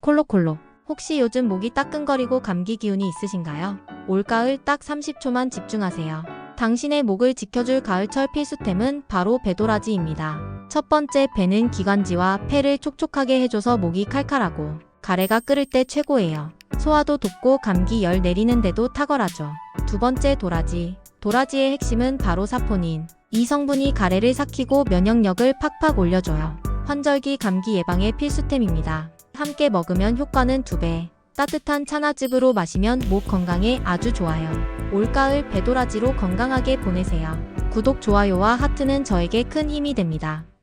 콜로콜로. 혹시 요즘 목이 따끔거리고 감기 기운이 있으신가요? 올가을 딱 30초만 집중하세요. 당신의 목을 지켜줄 가을철 필수템은 바로 배도라지입니다. 첫 번째, 배는 기관지와 폐를 촉촉하게 해줘서 목이 칼칼하고 가래가 끓을 때 최고예요. 소화도 돕고 감기 열 내리는데도 탁월하죠. 두 번째, 도라지. 도라지의 핵심은 바로 사포닌. 이 성분이 가래를 삭히고 면역력을 팍팍 올려줘요. 환절기 감기 예방의 필수템입니다. 함께 먹으면 효과는 2배. 따뜻한 차나즙으로 마시면 목 건강에 아주 좋아요. 올가을 배도라지로 건강하게 보내세요. 구독, 좋아요와 하트는 저에게 큰 힘이 됩니다.